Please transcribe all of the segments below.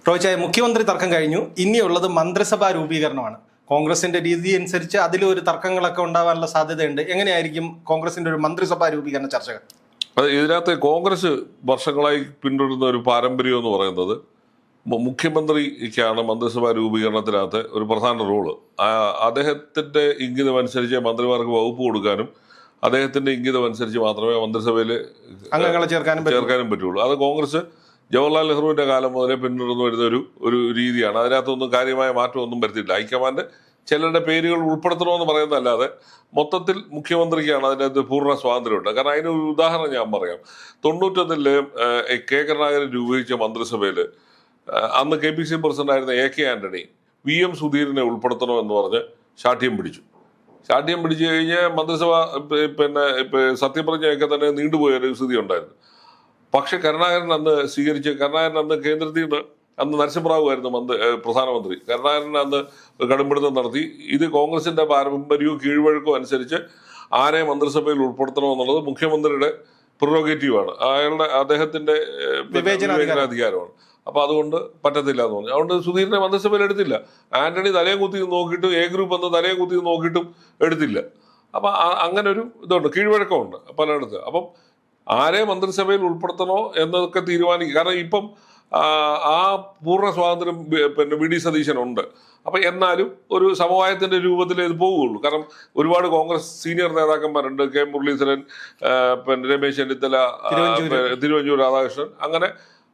റോയ്ച്ചായ, മുഖ്യമന്ത്രി തർക്കം കഴിഞ്ഞു. ഇനിയുള്ളത് മന്ത്രിസഭാ രൂപീകരണമാണ്. കോൺഗ്രസിന്റെ രീതി അനുസരിച്ച് അതിലൊരു തർക്കങ്ങളൊക്കെ ഉണ്ടാവാനുള്ള സാധ്യതയുണ്ട്. എങ്ങനെയായിരിക്കും കോൺഗ്രസിന്റെ ഒരു മന്ത്രിസഭാ രൂപീകരണ ചർച്ചകൾ? അത് ഇതിനകത്ത് കോൺഗ്രസ് വർഷങ്ങളായി പിന്തുടരുന്ന ഒരു പാരമ്പര്യം എന്ന് പറയുന്നത് മുഖ്യമന്ത്രിക്കാണ് മന്ത്രിസഭാ രൂപീകരണത്തിനകത്ത് ഒരു പ്രധാന റോള്. അദ്ദേഹത്തിന്റെ ഇംഗിതം അനുസരിച്ച് മന്ത്രിമാർക്ക് വകുപ്പ് കൊടുക്കാനും അദ്ദേഹത്തിന്റെ ഇംഗിതം അനുസരിച്ച് മാത്രമേ മന്ത്രിസഭയിൽ അംഗങ്ങളെ ചേർക്കാനും പറ്റുള്ളൂ. അത് കോൺഗ്രസ് ജവഹർലാൽ നെഹ്റുവിന്റെ കാലം മുതലേ പിന്തുടർന്നു വരുന്ന ഒരു രീതിയാണ്. അതിനകത്തൊന്നും കാര്യമായ മാറ്റമൊന്നും വരുത്തിയില്ല. ഹൈക്കമാൻഡ് ചിലരുടെ പേരുകൾ ഉൾപ്പെടുത്തണമെന്ന് പറയുന്നതല്ലാതെ മൊത്തത്തിൽ മുഖ്യമന്ത്രിക്കാണ് അതിനകത്ത് പൂർണ്ണ സ്വാതന്ത്ര്യമുണ്ട്. കാരണം അതിനൊരു ഉദാഹരണം ഞാൻ പറയാം. 91 കെ കരുണാകരൻ രൂപീകരിച്ച മന്ത്രിസഭയിൽ അന്ന് KPCC പ്രസിഡന്റ് ആയിരുന്ന AK ആന്റണി VM സുധീരനെ ഉൾപ്പെടുത്തണമെന്ന് പറഞ്ഞ് ശാഠ്യം പിടിച്ചു കഴിഞ്ഞ് മന്ത്രിസഭ സത്യപ്രതിജ്ഞയൊക്കെ തന്നെ നീണ്ടുപോയ ഒരു സ്ഥിതി ഉണ്ടായിരുന്നു. പക്ഷെ കരുണാകരൻ അന്ന് കേന്ദ്രത്തിൽ നിന്ന് അന്ന് നരസിംഹറാവു ആയിരുന്നു പ്രധാനമന്ത്രി. കരുണാകരൻ അന്ന് കടുംപിടുത്തം നടത്തി. ഇത് കോൺഗ്രസിന്റെ പാരമ്പര്യവും കീഴ്വഴക്കവും അനുസരിച്ച് ആരെ മന്ത്രിസഭയിൽ ഉൾപ്പെടുത്തണമെന്നുള്ളത് മുഖ്യമന്ത്രിയുടെ പ്രിറോഗേറ്റീവാണ്, അദ്ദേഹത്തിന്റെ വിവേചനാധികാരമാണ്. അപ്പൊ അതുകൊണ്ട് പറ്റത്തില്ല എന്ന് പറഞ്ഞു. അതുകൊണ്ട് സുധീരനെ മന്ത്രിസഭയിൽ എടുത്തില്ല. ആന്റണി തലയും കുത്തി നോക്കിയിട്ടും A ഗ്രൂപ്പ് എന്ന് തലയും കുത്തി നോക്കിയിട്ടും എടുത്തില്ല. അപ്പൊ അങ്ങനെ ഒരു ഇതുണ്ട്, കീഴ്വഴക്കമുണ്ട് പലയിടത്ത്. അപ്പം ആരെ മന്ത്രിസഭയിൽ ഉൾപ്പെടുത്തണോ എന്നൊക്കെ തീരുമാനിക്കും. കാരണം ഇപ്പം ആ പൂർണ്ണ സ്വാതന്ത്ര്യം VD സതീശനുണ്ട്. അപ്പൊ എന്നാലും ഒരു സമവായത്തിന്റെ രൂപത്തിൽ ഇത് പോവുകയുള്ളൂ. കാരണം ഒരുപാട് കോൺഗ്രസ് സീനിയർ നേതാക്കന്മാരുണ്ട്. K മുരളീധരൻ, രമേശ് ചെന്നിത്തല, തിരുവഞ്ചൂർ രാധാകൃഷ്ണൻ, അങ്ങനെ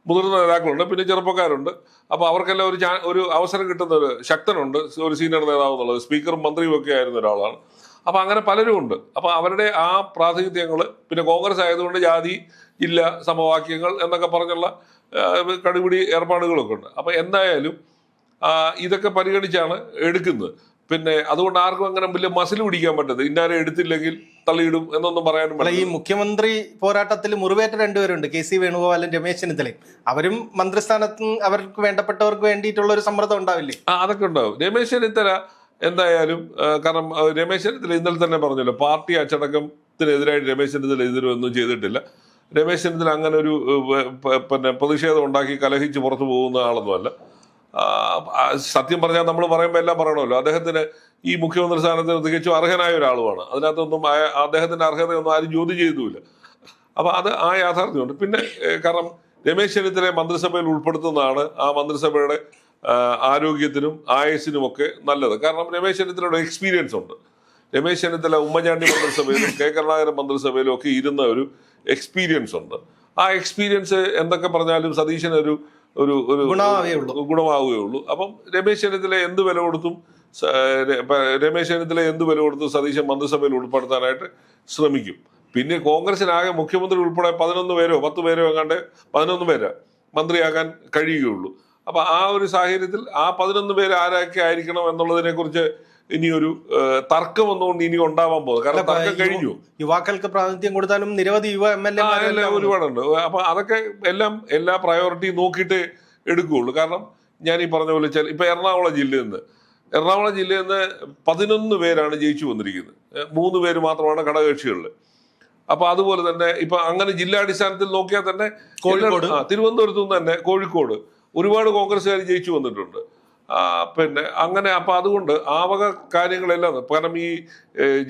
മുതിർന്ന നേതാക്കളുണ്ട്. പിന്നെ ചെറുപ്പക്കാരുണ്ട്. അപ്പൊ അവർക്കെല്ലാം ഒരു അവസരം കിട്ടുന്ന ഒരു ശക്തനുണ്ട്, ഒരു സീനിയർ നേതാവ് എന്നുള്ളത്. സ്പീക്കറും മന്ത്രിയും ഒക്കെ ആയിരുന്ന ഒരാളാണ്. അപ്പൊ അങ്ങനെ പലരും ഉണ്ട്. അപ്പൊ അവരുടെ ആ പ്രാതിനിധ്യങ്ങൾ, പിന്നെ കോൺഗ്രസ് ആയതുകൊണ്ട് ജാതി, ജില്ല, സമവാക്യങ്ങൾ എന്നൊക്കെ പറഞ്ഞുള്ള കടുപിടി ഏർപ്പാടുകളൊക്കെ ഉണ്ട്. അപ്പൊ എന്തായാലും ഇതൊക്കെ പരിഗണിച്ചാണ് എടുക്കുന്നത്. പിന്നെ അതുകൊണ്ട് ആർക്കും അങ്ങനെ വലിയ മസിൽ പിടിക്കാൻ പറ്റരുത്. ഇന്നാരെ എടുത്തില്ലെങ്കിൽ തള്ളിയിടും എന്നൊന്നും പറയാനും പറ്റില്ല. ഈ മുഖ്യമന്ത്രി പോരാട്ടത്തിൽ മുറിവേറ്റ രണ്ടുപേരുണ്ട്, KC വേണുഗോപാലും രമേശ് ചെന്നിത്തലയും. അവരും മന്ത്രിസ്ഥാനത്ത് അവർക്ക് വേണ്ടപ്പെട്ടവർക്ക് വേണ്ടിയിട്ടുള്ള ഒരു സമ്മർദ്ദം ഉണ്ടാവില്ലേ? അതൊക്കെ ഉണ്ടാവും. രമേശ് ചെന്നിത്തല എന്തായാലും, കാരണം രമേശ് ചെന്നിത്തല ഇന്നലെ തന്നെ പറഞ്ഞല്ലോ, പാർട്ടി അച്ചടക്കത്തിനെതിരായിട്ട് രമേശ് ചെന്നിത്തല എതിരൊന്നും ചെയ്തിട്ടില്ല. രമേശ് ചെന്നിത്തല അങ്ങനെ ഒരു പ്രതിഷേധം ഉണ്ടാക്കി കലഹിച്ച് പുറത്തു പോകുന്ന ആളൊന്നുമല്ല. സത്യം പറഞ്ഞാൽ നമ്മൾ പറയുമ്പോൾ എല്ലാം പറയണമല്ലോ. അദ്ദേഹത്തിന് ഈ മുഖ്യമന്ത്രി സ്ഥാനത്തിന് തികച്ചും അർഹനായ ഒരാളുമാണ്. അതിനകത്തൊന്നും അദ്ദേഹത്തിന്റെ അർഹതയൊന്നും ആരും ചോദ്യം ചെയ്തുമില്ല. അപ്പൊ അത് ആ യാഥാർത്ഥ്യമുണ്ട്. പിന്നെ കാരണം രമേശ് ചെന്നിത്തലയെ മന്ത്രിസഭയിൽ ഉൾപ്പെടുത്തുന്നതാണ് ആ മന്ത്രിസഭയുടെ ആരോഗ്യത്തിനും ആയുസ്സിനും ഒക്കെ നല്ലത്. കാരണം രമേശ് ചെന്നിത്തലയുടെ എക്സ്പീരിയൻസ് ഉണ്ട്. രമേശ് ചെന്നിത്തല ഉമ്മൻചാണ്ടി മന്ത്രിസഭയിലും K കരുണാകരൻ മന്ത്രിസഭയിലും ഒക്കെ ഇരുന്ന ഒരു എക്സ്പീരിയൻസ് ഉണ്ട്. ആ എക്സ്പീരിയൻസ് എന്തൊക്കെ പറഞ്ഞാലും സതീശന് ഒരു ഗുണമാവുകയുള്ളൂ. അപ്പം രമേശ് ചെന്നിത്തല എന്ത് വില കൊടുത്തും സതീശൻ മന്ത്രിസഭയിൽ ഉൾപ്പെടുത്താനായിട്ട് ശ്രമിക്കും. പിന്നെ കോൺഗ്രസിനാകെ മുഖ്യമന്ത്രി ഉൾപ്പെടെ 11 പേരോ 10 പേരോ എങ്ങാണ്ട് 11 പേരാ മന്ത്രിയാകാൻ കഴിയുകയുള്ളൂ. അപ്പൊ ആ ഒരു സാഹചര്യത്തിൽ ആ 11 പേര് ആരൊക്കെ ആയിരിക്കണം എന്നുള്ളതിനെ കുറിച്ച് ഇനിയൊരു തർക്കം ഒന്നുകൊണ്ട് ഇനി ഉണ്ടാവാൻ പോകുന്നത്. കാരണം തർക്കം കഴിഞ്ഞു. യുവാക്കൾക്ക് പ്രാതിനിധ്യം കൊടുത്താലും നിരവധി യുവ MLA ഒരുപാടുണ്ട്. അപ്പൊ അതൊക്കെ എല്ലാ പ്രയോറിറ്റി നോക്കിയിട്ട് എടുക്കുകയുള്ളൂ. കാരണം ഞാൻ ഈ പറഞ്ഞ പോലെ ഇപ്പൊ എറണാകുളം ജില്ലയിൽ നിന്ന് 11 പേരാണ് ജയിച്ചു വന്നിരിക്കുന്നത്. 3 പേര് മാത്രമാണ് ഘടകകക്ഷികളിൽ. അപ്പൊ അതുപോലെ തന്നെ ഇപ്പൊ അങ്ങനെ ജില്ലാടിസ്ഥാനത്തിൽ നോക്കിയാൽ തന്നെ തിരുവനന്തപുരത്തു നിന്ന് തന്നെ കോഴിക്കോട് ഒരുപാട് കോൺഗ്രസ്സുകാർ ജയിച്ചു വന്നിട്ടുണ്ട്. പിന്നെ അങ്ങനെ അപ്പൊ അതുകൊണ്ട് ആ വക കാര്യങ്ങളെല്ലാം, കാരണം ഈ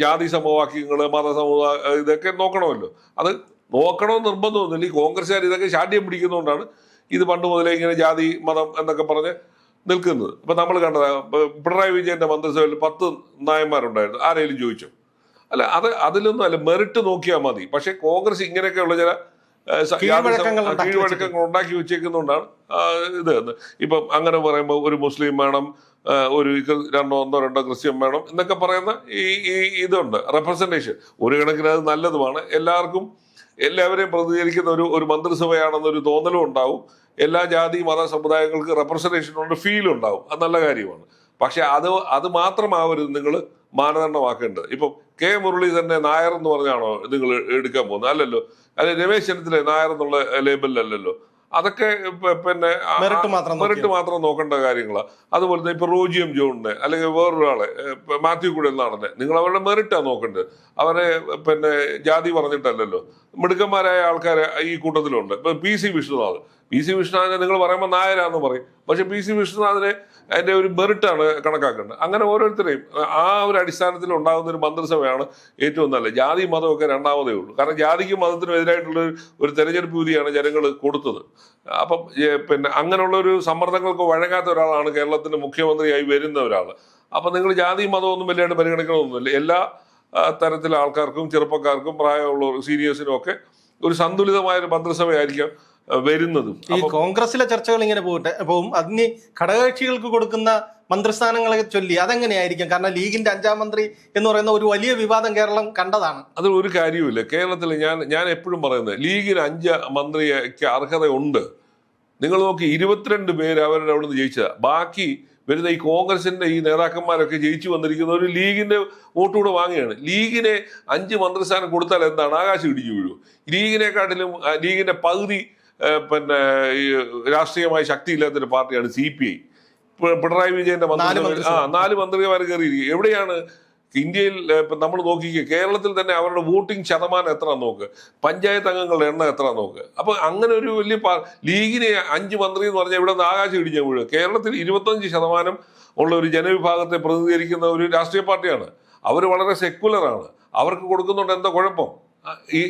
ജാതി സമവാക്യങ്ങള്, ഇതൊക്കെ നോക്കണമല്ലോ. അത് നോക്കണമെന്ന് നിർബന്ധമൊന്നുമില്ല. ഈ കോൺഗ്രസ്സുകാർ ഇതൊക്കെ ശാഠ്യം പിടിക്കുന്നതുകൊണ്ടാണ് ഇത് പണ്ട് മുതലേ ഇങ്ങനെ ജാതി മതം എന്നൊക്കെ പറഞ്ഞ് നിൽക്കുന്നത്. ഇപ്പൊ നമ്മൾ കണ്ടത് പിണറായി വിജയന്റെ മന്ത്രിസഭയിൽ 10 നായന്മാരുണ്ടായിരുന്നു. ആരെങ്കിലും ചോദിച്ചു? അല്ല, അതിലൊന്നും അല്ല, മെറിറ്റ് നോക്കിയാൽ മതി. പക്ഷെ കോൺഗ്രസ് ഇങ്ങനെയൊക്കെയുള്ള ചില കീഴ്വഴക്കങ്ങൾ ഉണ്ടാക്കി വെച്ചേക്കുന്നതുകൊണ്ടാണ് ഇത്. ഇപ്പം അങ്ങനെ പറയുമ്പോൾ ഒരു മുസ്ലിം വേണം, ഒരു 2 ക്രിസ്ത്യൻ വേണം എന്നൊക്കെ പറയുന്ന ഈ ഇതുണ്ട്, റെപ്രസെന്റേഷൻ. ഒരു കണക്കിന് അത് നല്ലതുമാണ്. എല്ലാവരെയും പ്രതിനിധീകരിക്കുന്ന ഒരു മന്ത്രിസഭയാണെന്നൊരു തോന്നലും ഉണ്ടാവും. എല്ലാ ജാതി മത സമുദായങ്ങൾക്ക് റെപ്രസെന്റേഷൻ ഉണ്ട്, ഫീലും ഉണ്ടാവും. അത് നല്ല കാര്യമാണ്. പക്ഷെ അത് മാത്രമാവരുത് നിങ്ങൾ മാനദണ്ഡമാക്കേണ്ടത്. ഇപ്പം K മുരളീധരനെ നായർ എന്ന് പറഞ്ഞാണോ നിങ്ങൾ എടുക്കാൻ പോകുന്നത്? അല്ലല്ലോ. അല്ലെ രമേശ് ചെന്നിത്തല നായർ എന്നുള്ള ലേബലിലല്ലല്ലോ. അതൊക്കെ പിന്നെ മെറിറ്റ് മാത്രം നോക്കേണ്ട കാര്യങ്ങളാണ്. അതുപോലെ തന്നെ ഇപ്പൊ റോജി M ജോണിനെ അല്ലെങ്കിൽ വേറൊരാളെ മാത്യു കുഴൽ നടന്നെ, നിങ്ങൾ അവരുടെ മെറിറ്റാണ് നോക്കേണ്ടത്. അവരെ പിന്നെ ജാതി പറഞ്ഞിട്ടല്ലല്ലോ. മിടുക്കന്മാരായ ആൾക്കാരെ ഈ കൂട്ടത്തിലുണ്ട്. ഇപ്പൊ PC വിഷ്ണുനാഥ് PC വിശ്വനാഥിനെ നിങ്ങൾ പറയുമ്പോൾ നായരാന്ന് പറയും, പക്ഷെ PC വിശ്വനാഥിനെ അതിന്റെ ഒരു മെറിറ്റാണ് കണക്കാക്കേണ്ടത്. അങ്ങനെ ഓരോരുത്തരെയും ആ ഒരു അടിസ്ഥാനത്തിൽ ഉണ്ടാകുന്ന ഒരു മന്ത്രിസഭയാണ് ഏറ്റവും നല്ലത്. ജാതി മതമൊക്കെ രണ്ടാമതേ ഉള്ളൂ. കാരണം ജാതിക്കും മതത്തിനും എതിരായിട്ടുള്ള ഒരു തെരഞ്ഞെടുപ്പ് വിധിയാണ് ജനങ്ങൾ കൊടുത്തത്. അപ്പം പിന്നെ അങ്ങനെയുള്ള ഒരു സമ്മർദ്ദങ്ങൾക്ക് വഴങ്ങാത്ത ഒരാളാണ് കേരളത്തിന്റെ മുഖ്യമന്ത്രിയായി വരുന്ന ഒരാൾ. അപ്പൊ നിങ്ങൾ ജാതി മതമൊന്നും വലിയായിട്ട് പരിഗണിക്കണമെന്നില്ല. എല്ലാ തരത്തിലെ ആൾക്കാർക്കും, ചെറുപ്പക്കാർക്കും, പ്രായമുള്ളവർ, സീനിയേഴ്സിനും ഒക്കെ ഒരു സന്തുലിതമായ ഒരു മന്ത്രിസഭയായിരിക്കാം വരുന്നതും. ഈ കോൺഗ്രസിലെ ചർച്ചകൾ ഇങ്ങനെ പോവും. അതിന് ഘടകകക്ഷികൾക്ക് കൊടുക്കുന്ന മന്ത്രിസ്ഥാനങ്ങളെ ചൊല്ലി അതെങ്ങനെയായിരിക്കും? കാരണം ലീഗിന്റെ 5ാം മന്ത്രി എന്ന് പറയുന്ന ഒരു വലിയ വിവാദം കേരളം കണ്ടതാണ്. അത് ഒരു കാര്യമില്ല. കേരളത്തിൽ ഞാൻ എപ്പോഴും പറയുന്നത് ലീഗിന് 5 മന്ത്രിക്ക് അർഹതയുണ്ട്. നിങ്ങൾ നോക്കി, 22 പേര് അവരുടെ അവിടെ നിന്ന് ജയിച്ചതാ. ബാക്കി വരുന്ന ഈ കോൺഗ്രസിന്റെ ഈ നേതാക്കന്മാരൊക്കെ ജയിച്ചു വന്നിരിക്കുന്ന ഒരു ലീഗിന്റെ വോട്ടുകൂടെ വാങ്ങിയാണ്. ലീഗിനെ 5 മന്ത്രിസ്ഥാനം കൊടുത്താൽ എന്താണ്? ആകാശം ഇടിഞ്ഞു വീഴും. ലീഗിനെക്കാട്ടിലും ലീഗിന്റെ പകുതി പിന്നെ ഈ രാഷ്ട്രീയമായി ശക്തിയില്ലാത്തൊരു പാർട്ടിയാണ് CPI. പിണറായി വിജയന്റെ 4 മന്ത്രിമാർ കയറിയിരിക്കും. എവിടെയാണ് ഇന്ത്യയിൽ? നമ്മൾ നോക്കിക്കുക, കേരളത്തിൽ തന്നെ അവരുടെ വോട്ടിംഗ് ശതമാനം എത്ര നോക്ക്, പഞ്ചായത്ത് അംഗങ്ങളുടെ എണ്ണം എത്ര നോക്ക്. അപ്പൊ അങ്ങനെ ഒരു വലിയ ലീഗിന് 5 മന്ത്രി എന്ന് പറഞ്ഞാൽ ഇവിടെ നിന്ന് ആകാശം ഇടിഞ്ഞ വീഴും. കേരളത്തിൽ 25% ഉള്ള ഒരു ജനവിഭാഗത്തെ പ്രതിനിധീകരിക്കുന്ന ഒരു രാഷ്ട്രീയ പാർട്ടിയാണ്. അവർ വളരെ സെക്കുലറാണ്. അവർക്ക് കൊടുക്കുന്നുണ്ട് എന്താ കുഴപ്പം?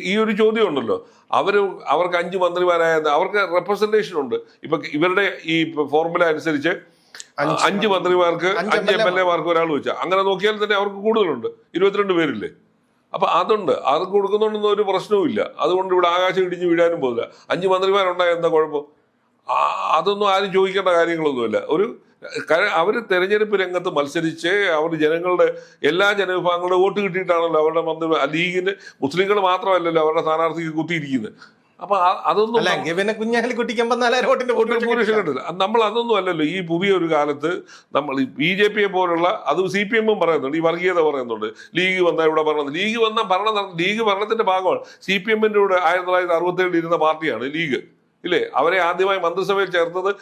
ഈ ഒരു ചോദ്യം ഉണ്ടല്ലോ. അവർക്ക് 5 മന്ത്രിമാരായത് അവർക്ക് റെപ്രസെന്റേഷൻ ഉണ്ട്. ഇപ്പൊ ഇവരുടെ ഈ ഫോർമുല അനുസരിച്ച് 5 മന്ത്രിമാർക്ക് 5 MLA-മാർക്ക് ഒരാൾ വെച്ചാൽ അങ്ങനെ നോക്കിയാൽ തന്നെ അവർക്ക് കൂടുതലുണ്ട്. 22 പേരില്ലേ? അപ്പൊ അതുണ്ട്, അത് കൊടുക്കുന്നുണ്ടെന്ന് ഒരു പ്രശ്നവും ഇല്ല. അതുകൊണ്ട് ഇവിടെ ആകാശം ഇടിഞ്ഞ് വീഴാനും പോകില്ല. 5 മന്ത്രിമാരുണ്ടായ എന്താ കുഴപ്പം? അതൊന്നും ആരും ചോദിക്കേണ്ട കാര്യങ്ങളൊന്നുമില്ല. അവർ തെരഞ്ഞെടുപ്പ് രംഗത്ത് മത്സരിച്ച് അവർ ജനങ്ങളുടെ എല്ലാ ജനവിഭാഗങ്ങളുടെ വോട്ട് കിട്ടിയിട്ടാണല്ലോ അവരുടെ മന്ത്രി. ലീഗിന് മുസ്ലിങ്ങൾ മാത്രമല്ലല്ലോ അവരുടെ സ്ഥാനാർത്ഥിക്ക് കുത്തിയിരിക്കുന്നത്. അപ്പൊ അതൊന്നും ഭൂരിപക്ഷം കിട്ടില്ല. നമ്മൾ അതൊന്നും അല്ലല്ലോ. ഈ പുതിയ ഒരു കാലത്ത് നമ്മൾ BJP-യെ പോലുള്ള, അത് CPM-ഉം പറയുന്നുണ്ട്, ഈ വർഗീയത പറയുന്നുണ്ട്. ലീഗ് വന്നാൽ ഇവിടെ ഭരണം, ലീഗ് വന്ന ലീഗ് ഭരണത്തിന്റെ ഭാഗമാണ്. CPM-ന്റെ കൂടെ 1967 ഇരുന്ന പാർട്ടിയാണ് ലീഗ്, ഇല്ലേ? അവരെ ആദ്യമായി മന്ത്രിസഭയിൽ ചേർത്തത്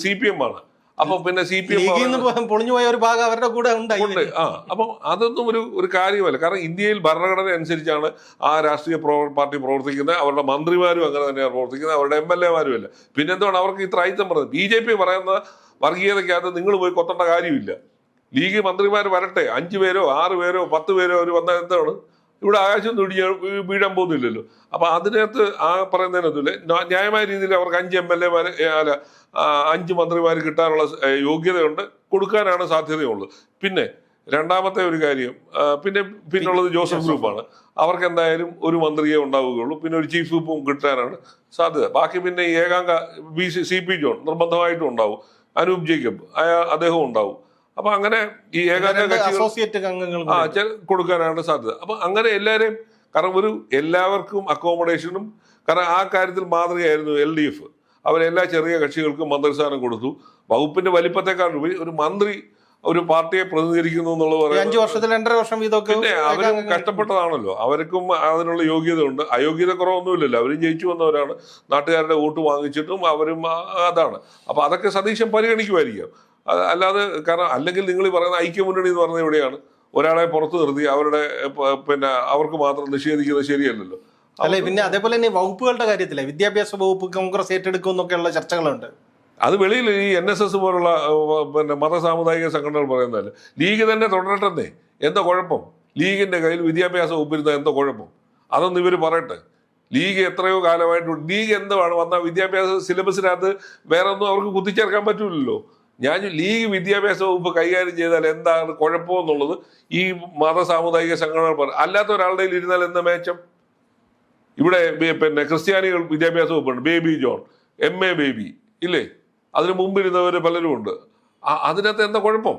CPM-ആണ്. അപ്പൊ പിന്നെ CPM പൊളിഞ്ഞു പോയ ഒരു ഭാഗം അവരുടെ കൂടെ ഉണ്ട്. അപ്പം അതൊന്നും ഒരു കാര്യമല്ല. കാരണം ഇന്ത്യയിൽ ഭരണഘടന അനുസരിച്ചാണ് ആ രാഷ്ട്രീയ പാർട്ടി പ്രവർത്തിക്കുന്നത്. അവരുടെ മന്ത്രിമാരും അങ്ങനെ തന്നെയാണ് പ്രവർത്തിക്കുന്നത്, അവരുടെ MLA-മാരും അല്ല. പിന്നെന്താണ് അവർക്ക് ഇത്ര അയിത്തം പറയുന്നത്? BJP പറയുന്ന വർഗീയതയ്ക്കകത്ത് നിങ്ങൾ പോയി കൊത്തേണ്ട കാര്യമില്ല. ലീഗ് മന്ത്രിമാർ വരട്ടെ, 5 പേരോ 6 പേരോ 10 പേരോ അവർ വന്നാൽ എന്താണ്? ഇവിടെ ആകാശം വീഴാൻ പോകുന്നില്ലല്ലോ. അപ്പൊ അതിനകത്ത് പറയുന്നതിനൊന്നുമില്ല. ന്യായമായ രീതിയിൽ അവർക്ക് 5 MLA-മാര് 5 മന്ത്രിമാർ കിട്ടാനുള്ള യോഗ്യതയുണ്ട്, കൊടുക്കാനാണ് സാധ്യതയുള്ളത്. പിന്നെ രണ്ടാമത്തെ ഒരു കാര്യം, പിന്നുള്ളത് ജോസഫ് ഗ്രൂപ്പാണ്. അവർക്ക് എന്തായാലും ഒരു മന്ത്രിയെ ഉണ്ടാവുകയുള്ളൂ. പിന്നെ ഒരു ചീഫ് വിപ്പും കിട്ടാനാണ് സാധ്യത. ബാക്കി പിന്നെ ഏകാംഗ CP ജോൺ നിർബന്ധമായിട്ടും ഉണ്ടാവും. അനൂപ് ജേക്കബ് അദ്ദേഹം ഉണ്ടാവും. അപ്പൊ അങ്ങനെ ഈ ഏകാംഗ കക്ഷികൾ കൊടുക്കാനാണ് സാധ്യത. അപ്പൊ അങ്ങനെ എല്ലാവരെയും, കാരണം എല്ലാവർക്കും അക്കോമഡേഷനും, കാരണം ആ കാര്യത്തിൽ മാതൃകയായിരുന്നു LDF. അവരെല്ലാ ചെറിയ കക്ഷികൾക്കും മന്ത്രിസ്ഥാനം കൊടുത്തു. വകുപ്പിന്റെ വലിപ്പത്തെക്കാളും ഒരു മന്ത്രി ഒരു പാർട്ടിയെ പ്രതിനിധീകരിക്കുന്നു എന്നുള്ളത് 5 വർഷത്തിൽ 2.5 വർഷം വീതമൊക്കെ. പിന്നെ അവരും കഷ്ടപ്പെട്ടതാണല്ലോ, അവർക്കും അതിനുള്ള യോഗ്യത ഉണ്ട്. അയോഗ്യത കുറവൊന്നുമില്ലല്ലോ. അവരും ജയിച്ചു വന്നവരാണ്, നാട്ടുകാരുടെ വോട്ട് വാങ്ങിച്ചിട്ടും അവരും അതാണ്. അപ്പൊ അതൊക്കെ സതീശൻ പരിഗണിക്കുമായിരിക്കും. അല്ലാതെ കാരണം അല്ലെങ്കിൽ നിങ്ങൾ പറയുന്ന ഐക്യമുന്നണി എന്ന് പറഞ്ഞത് എവിടെയാണ്? ഒരാളെ പുറത്തു നിർത്തി അവരുടെ പിന്നെ അവർക്ക് മാത്രം നിഷേധിക്കുന്നത് ശരിയല്ലല്ലോ. അല്ലെ? പിന്നെ അതേപോലെ തന്നെ വകുപ്പുകളുടെ കാര്യത്തിലെ വിദ്യാഭ്യാസ വകുപ്പ് കോൺഗ്രസ് ഏറ്റെടുക്കും എന്നൊക്കെയുള്ള ചർച്ചകളുണ്ട്. അത് വെളിയിൽ ഈ NSS പോലുള്ള പിന്നെ മതസാമുദായിക സംഘടനകൾ പറയുന്നതല്ല. ലീഗ് തന്നെ തുടരട്ടെന്നേ, എന്താ കുഴപ്പം? ലീഗിന്റെ കയ്യിൽ വിദ്യാഭ്യാസ വകുപ്പിരുന്ന എന്താ കുഴപ്പം? അതൊന്നും ഇവർ പറയട്ടെ. ലീഗ് എത്രയോ കാലമായിട്ട് ലീഗ് എന്താണ് വന്ന വിദ്യാഭ്യാസ സിലബസിനകത്ത് വേറെ ഒന്നും അവർക്ക് കുത്തിച്ചേർക്കാൻ പറ്റൂലല്ലോ. ലീഗ് വിദ്യാഭ്യാസ വകുപ്പ് കൈകാര്യം ചെയ്താൽ എന്താണ് കുഴപ്പമെന്നുള്ളത് ഈ മതസാമുദായിക സംഘടനകൾ പറയും. അല്ലാത്ത ഒരാളുടെ ഇരുന്നാൽ എന്താ മേച്ചം? ഇവിടെ പിന്നെ ക്രിസ്ത്യാനികൾ വിദ്യാഭ്യാസ വകുപ്പുണ്ട്, ബേബി ജോൺ, MA ബേബി, ഇല്ലേ? അതിന് മുമ്പിരുന്നവർ പലരും ഉണ്ട്. അതിനകത്ത് എന്താ കുഴപ്പം?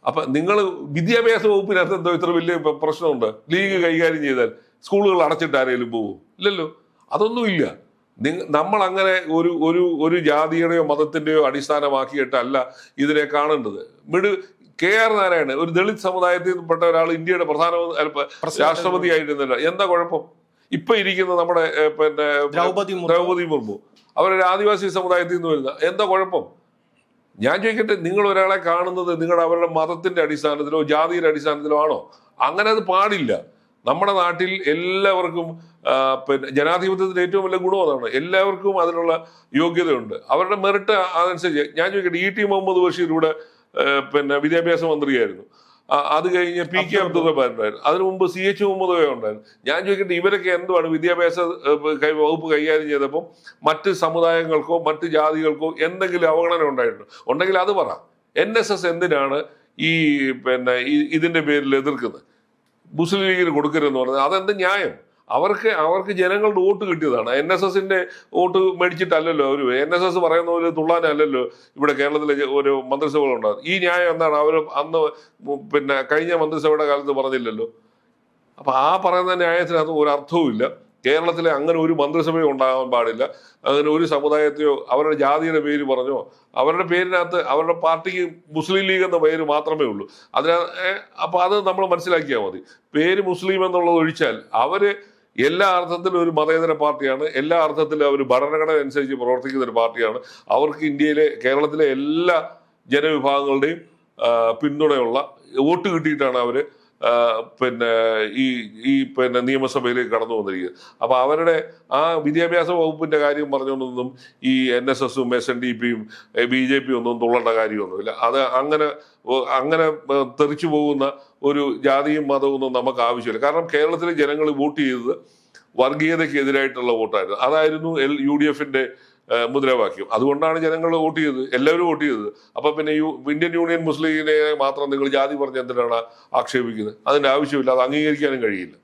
അപ്പൊ നിങ്ങൾ വിദ്യാഭ്യാസ വകുപ്പിനകത്ത് എന്തോ ഇത്ര വലിയ പ്രശ്നമുണ്ട്? ലീഗ് കൈകാര്യം ചെയ്താൽ സ്കൂളുകൾ അടച്ചിട്ട് ആരെങ്കിലും പോകും? ഇല്ലല്ലോ. അതൊന്നുമില്ല. നമ്മൾ അങ്ങനെ ഒരു ജാതിയുടെയോ മതത്തിന്റെയോ അടിസ്ഥാനമാക്കിയിട്ടല്ല ഇതിനെ കാണേണ്ടത്. KR നാരായണൻ ഒരു ദളിത് സമുദായത്തിൽ പെട്ട ഒരാൾ ഇന്ത്യയുടെ രാഷ്ട്രപതി ആയിരുന്നില്ല, എന്താ കുഴപ്പം? ഇപ്പൊ ഇരിക്കുന്ന നമ്മുടെ പിന്നെ ദ്രൗപദി മുർമു അവരൊരു ആദിവാസി സമുദായത്തിൽ നിന്ന് വരുന്ന, എന്താ കുഴപ്പം? ഞാൻ ചോദിക്കട്ടെ, നിങ്ങൾ ഒരാളെ കാണുന്നത് അവരുടെ മതത്തിന്റെ അടിസ്ഥാനത്തിലോ ജാതിയുടെ അടിസ്ഥാനത്തിലോ ആണോ? അങ്ങനെ അത് പാടില്ല. നമ്മുടെ നാട്ടിൽ എല്ലാവർക്കും പിന്നെ ജനാധിപത്യത്തിന്റെ ഏറ്റവും വലിയ ഗുണം അതാണ്. എല്ലാവർക്കും അതിനുള്ള യോഗ്യതയുണ്ട്, അവരുടെ മെറിറ്റ് അതനുസരിച്ച്. ഞാൻ ചോദിക്കട്ടെ, ഇ ടി മുഹമ്മദ് ബഷീർ ഇവിടെ പിന്നെ വിദ്യാഭ്യാസ മന്ത്രിയായിരുന്നു. അത് കഴിഞ്ഞ് പി കെ അബ്ദുൾ റഹ്മാൻ ഉണ്ടായിരുന്നു. അതിനു മുമ്പ് CH മുഹമ്മദ് കോയ ഉണ്ടായിരുന്നു. ഞാൻ ചോദിക്കട്ടെ, ഇവരൊക്കെ എന്തുവാണ് വിദ്യാഭ്യാസ വകുപ്പ് കൈകാര്യം ചെയ്തപ്പോൾ മറ്റ് സമുദായങ്ങൾക്കോ മറ്റ് ജാതികൾക്കോ എന്തെങ്കിലും അവഗണന ഉണ്ടായിട്ടുണ്ടോ? ഉണ്ടെങ്കിൽ അത് പറ. NSS എന്തിനാണ് ഈ പിന്നെ ഇതിന്റെ പേരിൽ എതിർക്കുന്നത്? മുസ്ലിം ലീഗിന് കൊടുക്കരുതെന്ന് പറഞ്ഞത് അതെന്ത് ന്യായം? അവർക്ക് ജനങ്ങളുടെ വോട്ട് കിട്ടിയതാണ്. NSSന്റെ വോട്ട് മേടിച്ചിട്ടല്ലല്ലോ അവർ. NSS പറയുന്ന പോലെ തുള്ളാനല്ലല്ലോ ഇവിടെ കേരളത്തിലെ ഒരു മന്ത്രിസഭകളുണ്ടാകും. ഈ ന്യായം എന്താണ്? അവർ അന്ന് പിന്നെ കഴിഞ്ഞ മന്ത്രിസഭയുടെ കാലത്ത് പറഞ്ഞില്ലല്ലോ. അപ്പൊ ആ പറയുന്ന ന്യായത്തിനകത്ത് ഒരു അർത്ഥവും ഇല്ല. കേരളത്തിലെ അങ്ങനെ ഒരു മന്ത്രിസഭയും ഉണ്ടാകാൻ പാടില്ല. അങ്ങനെ ഒരു സമുദായത്തെയോ അവരുടെ ജാതിയുടെ പേര് പറഞ്ഞോ, അവരുടെ പേരിനകത്ത് അവരുടെ പാർട്ടിക്ക് മുസ്ലിം ലീഗ് എന്ന പേര് മാത്രമേ ഉള്ളൂ. അപ്പൊ അത് നമ്മൾ മനസ്സിലാക്കിയാൽ മതി. പേര് മുസ്ലിം എന്നുള്ളത് ഒഴിച്ചാൽ അവര് എല്ലാ അർത്ഥത്തിലും ഒരു മതേതര പാർട്ടിയാണ്. എല്ലാ അർത്ഥത്തിലും അവർ ഭരണഘടന അനുസരിച്ച് പ്രവർത്തിക്കുന്ന ഒരു പാർട്ടിയാണ്. അവർക്ക് കേരളത്തിലെ എല്ലാ ജനവിഭാഗങ്ങളുടെയും പിന്തുണയുള്ള വോട്ട് കിട്ടിയിട്ടാണ് അവര് പിന്നെ പിന്നെ നിയമസഭയിലേക്ക് കടന്നു വന്നിരിക്കുന്നത്. അപ്പൊ അവരുടെ ആ വിദ്യാഭ്യാസ വകുപ്പിന്റെ കാര്യം പറഞ്ഞുകൊണ്ടൊന്നും ഈ NSSഉം SNDPയും BJP ഒന്നും തുള്ളേണ്ട കാര്യമൊന്നുമില്ല. അത് അങ്ങനെ തെറിച്ചു പോകുന്ന ഒരു ജാതിയും മതവും ഒന്നും നമുക്ക് ആവശ്യമില്ല. കാരണം കേരളത്തിലെ ജനങ്ങൾ വോട്ട് ചെയ്തത് വർഗീയതയ്ക്കെതിരായിട്ടുള്ള വോട്ടായിരുന്നു. അതായിരുന്നു UDFന്റെ മുദ്രാവാക്യം. അതുകൊണ്ടാണ് ജനങ്ങൾ വോട്ട് ചെയ്തത്, എല്ലാവരും വോട്ട് ചെയ്തത്. അപ്പൊ പിന്നെ ഇന്ത്യൻ യൂണിയൻ മുസ്ലിം ലീഗിനെ മാത്രം നിങ്ങൾ ജാതി പറഞ്ഞ് എന്തിനാണ് ആക്ഷേപിക്കുന്നത്? അതിന്റെ ആവശ്യമില്ല, അത് അംഗീകരിക്കാനും കഴിയില്ല.